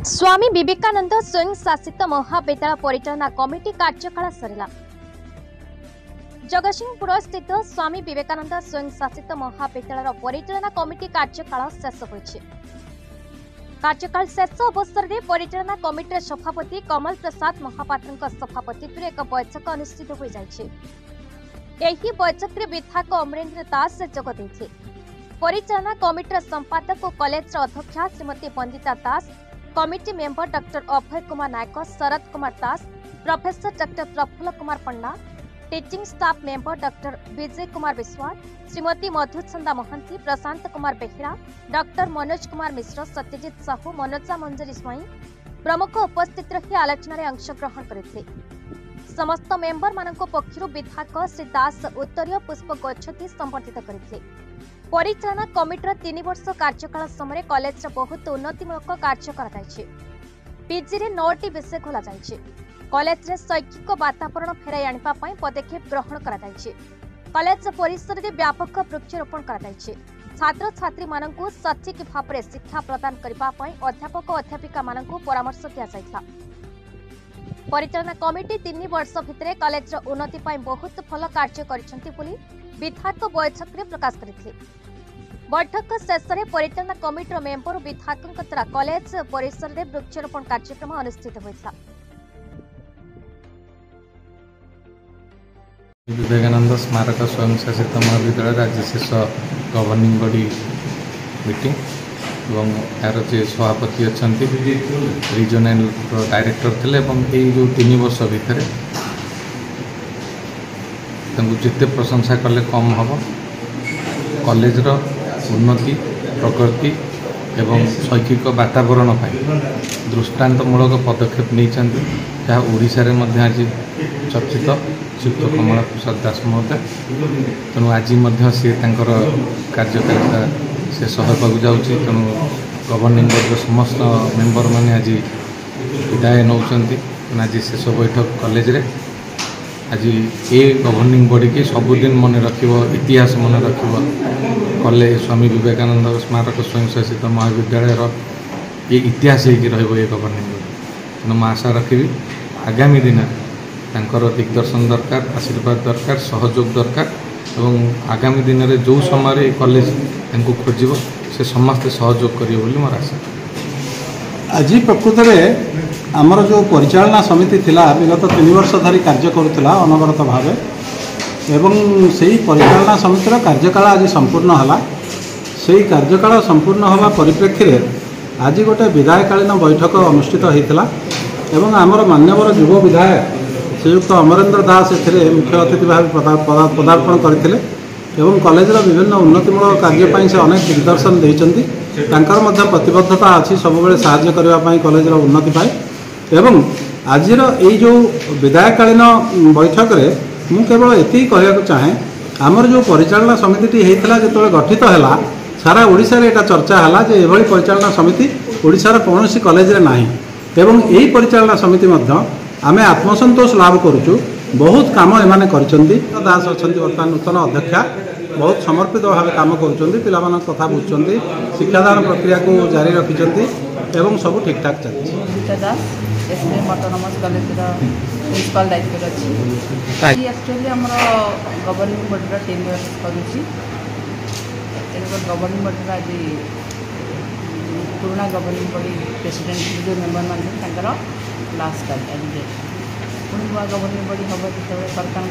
स्वामी विवेकानंद स्वयं शासित महाविद्यालय परिचालना कमिटी कार्यकाल सरिला। जगतसिंहपुर स्थित स्वामी विवेकानंद स्वयं शासित महाविद्यालय परिचालना कमिटी कार्यकाल शेष होइछि। कार्यकाल शेष अवसर में परिचालना कमिटी सभापति कमल प्रसाद महापात्र सभापतित्व एक बैठक अनुष्ठित हो जाइछि। एही बैठक में विधायक अमरेंद्र दास जोग देथिले। परिचालना कमिटी संपादक और कॉलेज अध्यक्षा श्रीमती वंदिता दास, committee member doctor Abhay Kumar Nayak, Sharad Kumar Das, professor doctor Praful Kumar पंडा, teaching staff member doctor Vijay Kumar Vishwal, Shrimati Madhuchanda Mohanty, Prashant Kumar Behera, doctor Manoj Kumar Mishra, Satyajit Sahu, Manoja मंजरी स्वाई प्रमुख उपस्थित रही आलोचना रे अंशग्रहण करथिले। समस्त मेंबर मानक पक्षरु विधायक श्री दास उत्तरीय पुष्प गच्छति संबर्धित करथिले। परिचालना कमिटीर 3 वर्ष कार्यकाल समय कॉलेज बहुत उन्नतिमूलक कार्य कराଯାଇଛି। पीजी रे 9टी विषय खोला जाइछि। कॉलेज रे शैक्षिक वातावरण फेराई आनिबा पई पदक्षेप ग्रहण कराଯାଇଛି। कॉलेज परिसर रे व्यापक वृक्षारोपण कराଯାଇଛି। छात्र छात्री मानकु सठिक भाव रे शिक्षा प्रदान करबा पई अध्यापक और अध्यापिका मानकु परामर्श दिया जाइछा। परिचालना कमिटी 3 वर्ष भितरे कॉलेज उन्नति पई बहुत भल कार्य करिसंती बोली विधायक बैठक रे प्रकाश करथिले। बैठक शेष में परिचालना कमिटी मेंबर विधायक द्वारा कॉलेज परिसर में वृक्षारोपण कार्यक्रम अनुष्ठित होता। विवेकानंद स्मारक स्वयं शासित महाविद्यालय राज्य शेष गवर्निंग बॉडी मीटिंग एवं यार जे सभापति अच्छा रिजनल डायरेक्टर थे जो 3 वर्ष भितर जिते प्रशंसा कले कम हम कॉलेज उन्नति प्रगति एवं शैक्षिक वातावरण दृष्टांतमूलक पदक्षेप नहीं जहाँ ओडिशा रे मध्य आज चर्चित श्रीयुक्त कमला प्रसाद दास महोदय तेणु आज सी कार्यकारिता शेष होगा जाऊँगी। तेणु गवर्निंग बोर्ड समस्त मेंबर मैंने आज विदाय नौ आज शेष बैठक कॉलेज रे आज ये गवर्निंग बॉडी की सबुदिन मन रखिबो, इतिहास मन रखिबो। कॉलेज स्वामी विवेकानंद स्मारक स्वयं शासित महाविद्यालय ये इतिहास होगी ये गवर्निंग बॉडी। तेणु मैं आशा रखी आगामी दिन तांकर दिग्दर्शन दरकार, आशीर्वाद दरकार, सहयोग दरकार और आगामी दिन में जो समय कॉलेज खोज से समस्त सहयोग करियो बोली मोर आशा। आज प्रकृत में आमर जो परिचालना समिति थिला विगत 3 वर्ष धरी कार्य करुला अनवरत भाव एवं से ही परिचालना समितिर कार्यकाल आज संपूर्ण है। से ही कार्यकाल संपूर्ण होगा परिप्रेक्षी आज गोटे विधायकालीन बैठक अनुष्ठित होता एवं आमर मान्यवर युव विधायक श्रीयुक्त अमरेंद्र दास ए मुख्य अतिथि भाव पदार्पण करते एवं कॉलेजर विभिन्न उन्नतिमूलक कार्य से अनेक दिग्दर्शन देइचंती। तांकर मध्य प्रतिबद्धता अच्छी सब साहाय्य करने कॉलेजर उन्नति पाए एवं आज जो विधायकालीन बैठक रे मु केवल एति कहया चाहे आमर जो परिचालना समिति होता जो गठित है सारा ओडिशा रे एटा चर्चा है जे एभली परिचालना समिति ओडिशार कौनसी कॉलेज रे नाही एवं यही परिचालना समिति मध्य आमे आत्मसंतोष लाभ करुचु। बहुत काम एमाने करिसंती। दास अछंती वर्तमान नूतन अध्यक्षा बहुत समर्पित भाव काम करुचंती, पिलामान कथा बुझुचंती, शिक्षादान प्रक्रिया को जारी रखिचंती एवं सब ठीक ठाक चलछि। एसएम ऑटोनोमस कॉलेज प्रिंसिपल दायित्व अच्छी एक्चुअली आम गवर्निंग बॉडी 10 इयर्स करुच्ची। गवर्निंग बॉडी आज पुराना गवर्निंग बॉडी प्रेसिडेंट जो मेंबर मान लास्ट आज पुणी नुआ गवर्निंग बॉडी हम जो सरकार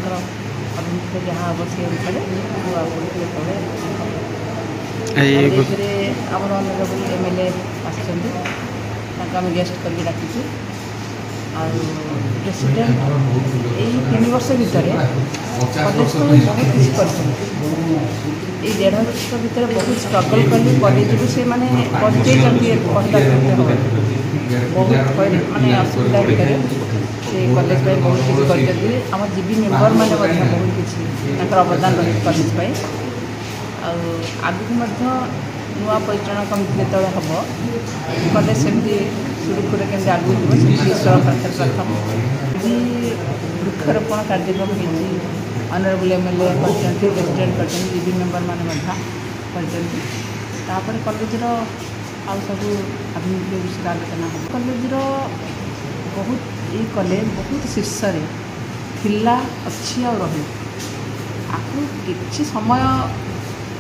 अभिमुख्य जहाँ हम से अनुसार नुआ आम अनरेबल एमएलए आम गेस्ट करके डाकिଛୁ। प्रेसिडेंट यही 3 वर्ष भितर कॉलेज को बहुत किसी कर 1.5 वर्ष भितर बहुत स्ट्रगल कले कॉलेज को से माने पहुँचे बहुत माने असुविधा भितर से कॉलेज बहुत किसी कर आम जीबी मेंबर मैंने बहुत किसी अवदान रही कॉलेज आगू नुआ परिचालना कमिटी जो हम कॉलेज सेमती सुरक्षित केमती आगू ईश्वर पाखे प्रथम वृक्षारोपण कार्यक्रम होती। अनरेबल एमएलए प्रेसिडेंट कर जीबी मेंबर मैंने कॉलेजर ଆଉ ସବୁ ଆଭିମୁଖ୍ୟ ବିଷୟରେ ଆଲୋଚନା ହେବ। କଲେଜର ବହୁତ ଏଇ କଲେଜ ବହୁତ ଶୀର୍ଷରେ ଥିଲା, ଅଛି ଆଉ ରହିବ। ଆଗରୁ କିଛି ସମୟ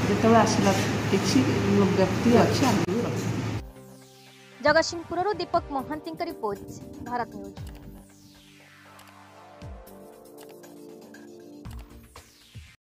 ଯେତେବେଳେ ଆସିଲା କିଛି ବ୍ୟକ୍ତି ଅଛି ଆଗକୁ ରହିବ। ଜଗତସିଂହପୁରରୁ ଦୀପକ ମହାନ୍ତିଙ୍କ ରିପୋର୍ଟ, ଭାରତ ନ୍ୟୁଜ୍।